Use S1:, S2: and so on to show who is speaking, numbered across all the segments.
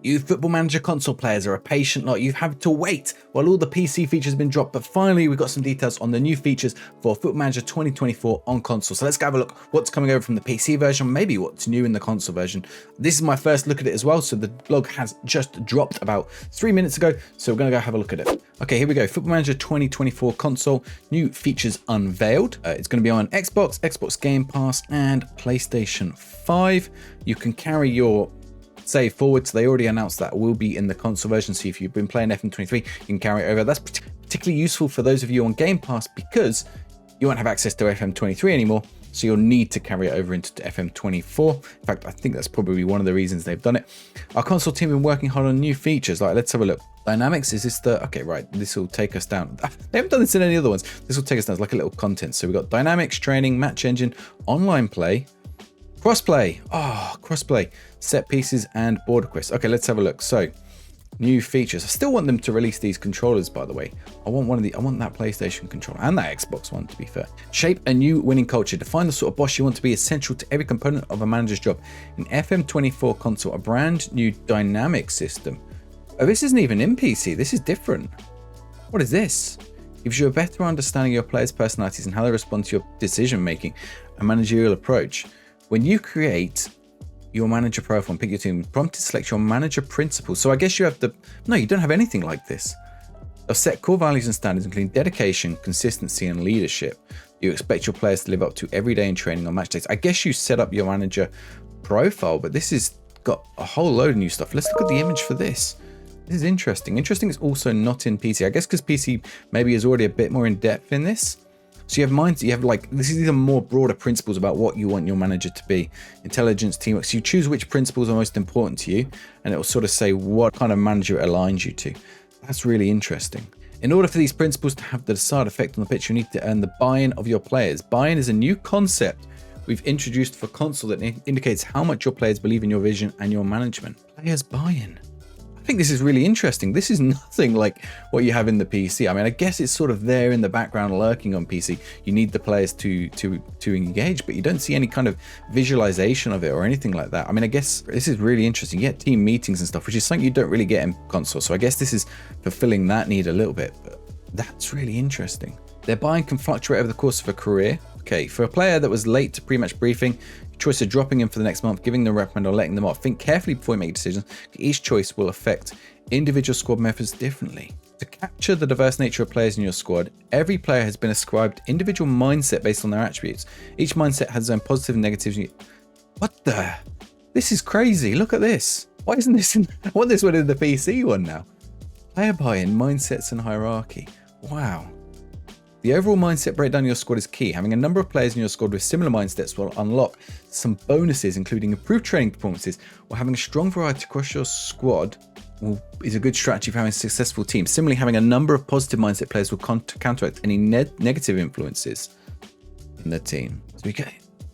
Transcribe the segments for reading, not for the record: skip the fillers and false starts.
S1: You Football Manager console players are a patient lot. You've had to wait while all the PC features have been dropped, but finally we got some details on the new features for Football Manager 2024 on console. So let's go have a look what's coming over from the PC version, maybe what's new in the console version. This is my first look at it as well, so the blog has just dropped about 3 minutes ago, so we're going to go have a look at it. Okay, here we go. Football Manager 2024 console, new features unveiled. It's going to be on Xbox, Xbox Game Pass, and PlayStation 5. You can carry your save forward, so they already announced that will be in the console version. So if you've been playing FM23, you can carry it over. That's particularly useful for those of you on Game Pass because you won't have access to FM23 anymore, so you'll need to carry it over into FM24. In fact, I think that's probably one of the reasons they've done it. Our console team have been working hard on new features. Like, let's have a look. Dynamics, is this the, okay, right, this will take us down. They haven't done this in any other ones. This will take us down, it's like a little content. So we've got dynamics, training, match engine, online play, crossplay, crossplay, set pieces, and border quests. Okay, let's have a look. So, new features. I still want them to release these controllers, by the way. I want that PlayStation controller and that Xbox one, to be fair. Shape a new winning culture. Define the sort of boss you want to be, essential to every component of a manager's job. In FM24 console, a brand new dynamic system. Oh, this isn't even in PC. This is different. What is this? Gives you a better understanding of your players' personalities and how they respond to your decision making and managerial approach. When you create your manager profile and pick your team, prompt to select your manager principles. So I guess you have no, you don't have anything like this. They'll set core values and standards, including dedication, consistency, and leadership. You expect your players to live up to every day in training on match days. I guess you set up your manager profile, but this has got a whole load of new stuff. Let's look at the image for this. This is interesting. Interesting, it's also not in PC. I guess because PC maybe is already a bit more in depth in this. So you have minds, you have like, these are more broader principles about what you want your manager to be. Intelligence, teamwork. So you choose which principles are most important to you, and it will sort of say what kind of manager it aligns you to. That's really interesting. In order for these principles to have the desired effect on the pitch, you need to earn the buy-in of your players. Buy-in is a new concept we've introduced for console that indicates how much your players believe in your vision and your management. Players buy-in. I think this is really interesting. This is nothing like what you have in the PC. I mean, I guess it's sort of there in the background lurking on PC. You need the players to engage, but you don't see any kind of visualization of it or anything like that. I mean, I guess this is really interesting. You get team meetings and stuff, which is something you don't really get in console. So I guess this is fulfilling that need a little bit, but that's really interesting. Their buy-in can fluctuate over the course of a career. Okay, for a player that was late to pre-match briefing, choice of dropping in for the next month, giving them a reprimand, or letting them off. Think carefully before you make decisions. Each choice will affect individual squad members differently. To capture the diverse nature of players in your squad, every player has been ascribed individual mindset based on their attributes. Each mindset has its own positive and negatives. What the? This is crazy. Look at this. Why isn't this in? I want this one in the PC one now. Player buy-in, mindsets, and hierarchy. Wow. The overall mindset breakdown of your squad is key. Having a number of players in your squad with similar mindsets will unlock some bonuses, including improved training performances, or having a strong variety across your squad is a good strategy for having a successful team. Similarly, having a number of positive mindset players will counteract any negative influences in the team. So it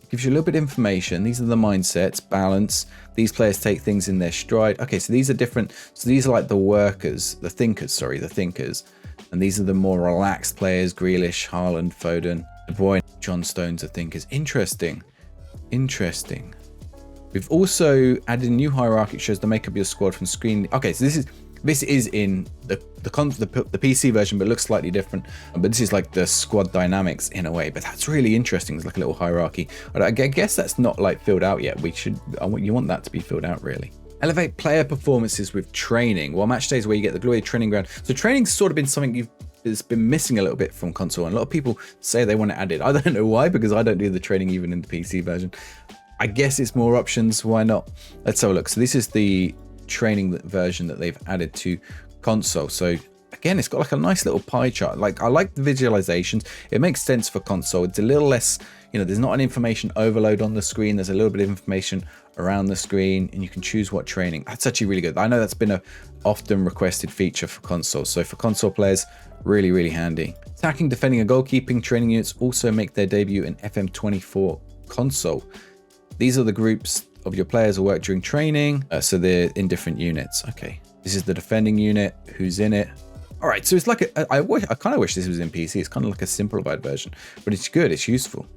S1: gives you a little bit of information. These are the mindsets, balance. These players take things in their stride. Okay, so these are different. So these are like the thinkers. And these are the more relaxed players: Grealish, Haaland, Foden, De Bruyne, John Stones are thinkers. Interesting. We've also added a new hierarchy that shows the makeup of your squad from screen. Okay, so this is in the PC version, but it looks slightly different. But this is like the squad dynamics in a way. But that's really interesting. It's like a little hierarchy. I guess that's not like filled out yet. You want that to be filled out, really. Elevate player performances with training. Well, match days where you get the glory of training ground. So training's sort of been something that's been missing a little bit from console, and a lot of people say they want to add it. I don't know why, because I don't do the training even in the PC version. I guess it's more options. Why not? Let's have a look. So this is the training version that they've added to console. So again, it's got like a nice little pie chart. Like, I like the visualizations. It makes sense for console. It's a little less, there's not an information overload on the screen. There's a little bit of information around the screen, and you can choose what training. That's actually really good. I know that's been a often requested feature for console. So for console players, really, really handy. Attacking, defending, and goalkeeping training units also make their debut in FM24 console. These are the groups of your players who work during training. So they're in different units. Okay. This is the defending unit, who's in it. All right. So it's like, I kind of wish this was in PC. It's kind of like a simplified version, but it's good. It's useful.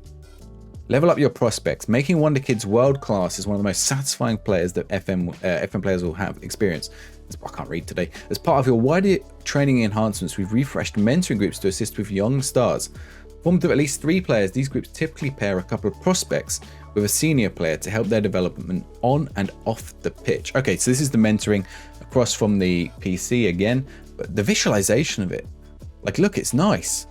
S1: Level up your prospects. Making Wonder Kids world class is one of the most satisfying players that FM players will have experienced. I can't read today. As part of your wider training enhancements, we've refreshed mentoring groups to assist with young stars. Formed of at least 3 players, these groups typically pair a couple of prospects with a senior player to help their development on and off the pitch. Okay, so this is the mentoring across from the PC again, but the visualization of it, like, look, it's nice.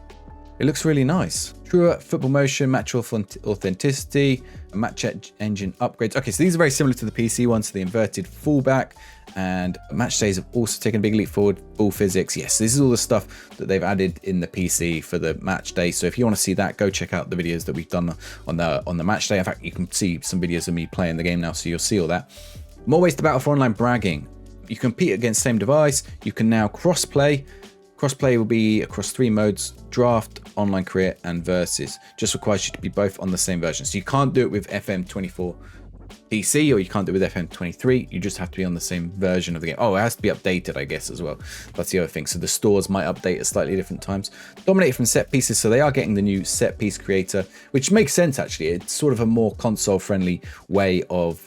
S1: It looks really nice. Truer football motion, match authenticity, match engine upgrades. Okay, so these are very similar to the PC ones, so the inverted fullback, and match days have also taken a big leap forward. Ball physics, yes, this is all the stuff that they've added in the PC for the match day. So if you want to see that, go check out the videos that we've done on the match day. In fact, you can see some videos of me playing the game now, so you'll see all that. More ways to battle for online bragging. You compete against same device. You can now cross-play. Crossplay will be across 3 modes: draft, online career, and versus. Just requires you to be both on the same version. So you can't do it with FM24 PC, or you can't do it with FM23. You just have to be on the same version of the game. Oh, it has to be updated, I guess, as well. That's the other thing. So the stores might update at slightly different times. Dominated from set pieces, so they are getting the new set piece creator, which makes sense, actually. It's sort of a more console-friendly way of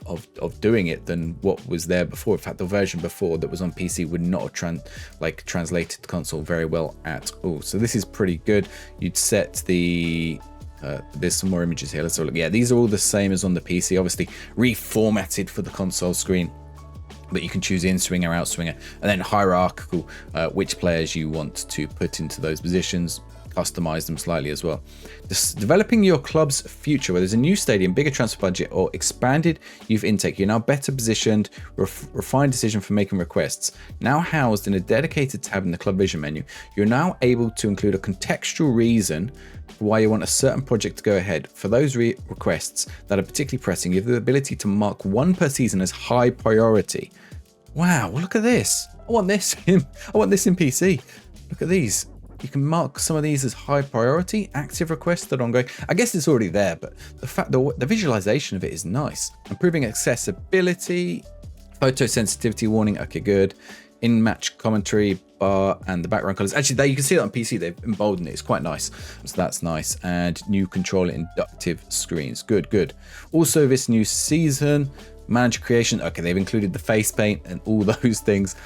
S1: doing it than what was there before. In fact, the version before that was on PC would not have translated to console very well at all. So this is pretty good. You'd set the... there's some more images here. Let's have a look. Yeah, these are all the same as on the PC, obviously reformatted for the console screen, but you can choose in swinger, out swinger, and then hierarchical, which players you want to put into those positions, customize them slightly as well. Developing your club's future, where there's a new stadium, bigger transfer budget, or expanded youth intake. You're now better positioned, refined decision for making requests. Now housed in a dedicated tab in the club vision menu, you're now able to include a contextual reason for why you want a certain project to go ahead. For those requests that are particularly pressing, you have the ability to mark one per season as high priority. Wow, well, look at this. I want this in PC. Look at these. You can mark some of these as high priority, active requests that are ongoing. I guess it's already there, but the visualization of it is nice. Improving accessibility, photosensitivity warning, okay, good. In-match commentary bar and the background colors. Actually, there you can see that on PC. They've emboldened it. It's quite nice. So that's nice. And new controller inductive screens. Good, good. Also, this new season, manager creation. Okay, they've included the face paint and all those things.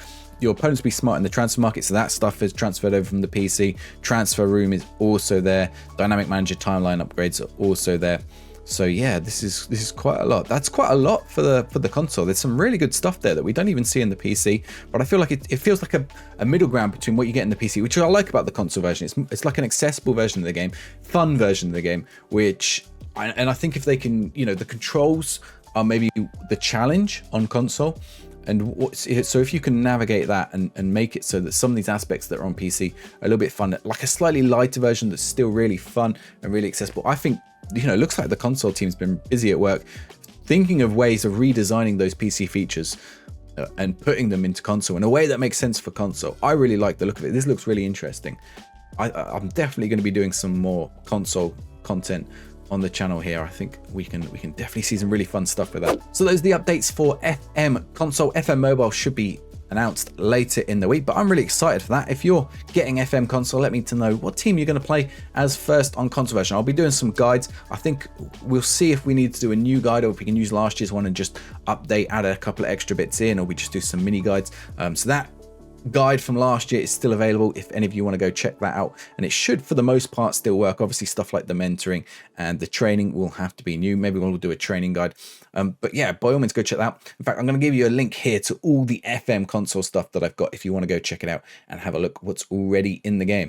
S1: Your opponents will be smart in the transfer market, so that stuff is transferred over from the PC. Transfer room is also there. Dynamic manager timeline upgrades are also there. So yeah, this is quite a lot. That's quite a lot for the console. There's some really good stuff there that we don't even see in the PC, but I feel like it feels like a middle ground between what you get in the PC, which I like about the console version. It's like an accessible version of the game, fun version of the game, and I think if they can, the controls are maybe the challenge on console. And so if you can navigate that and make it so that some of these aspects that are on PC are a little bit fun, like a slightly lighter version that's still really fun and really accessible, I think, it looks like the console team's been busy at work thinking of ways of redesigning those PC features and putting them into console in a way that makes sense for console. I really like the look of it. This looks really interesting. I'm definitely going to be doing some more console content on the channel here. I think we can definitely see some really fun stuff with that. So those are the updates for FM console. FM mobile should be announced later in the week, but I'm really excited for that. If you're getting FM console, let me know what team you're going to play as first on console version. I'll be doing some guides. I think we'll see if we need to do a new guide, or if we can use last year's one and just update, add a couple of extra bits in, or we just do some mini guides. So that guide from last year is still available if any of you want to go check that out, and it should for the most part still work. Obviously stuff like the mentoring and the training will have to be new. Maybe we'll do a training guide, but yeah, by all means go check that out. In fact, I'm going to give you a link here to all the FM console stuff that I've got if you want to go check it out and have a look what's already in the game.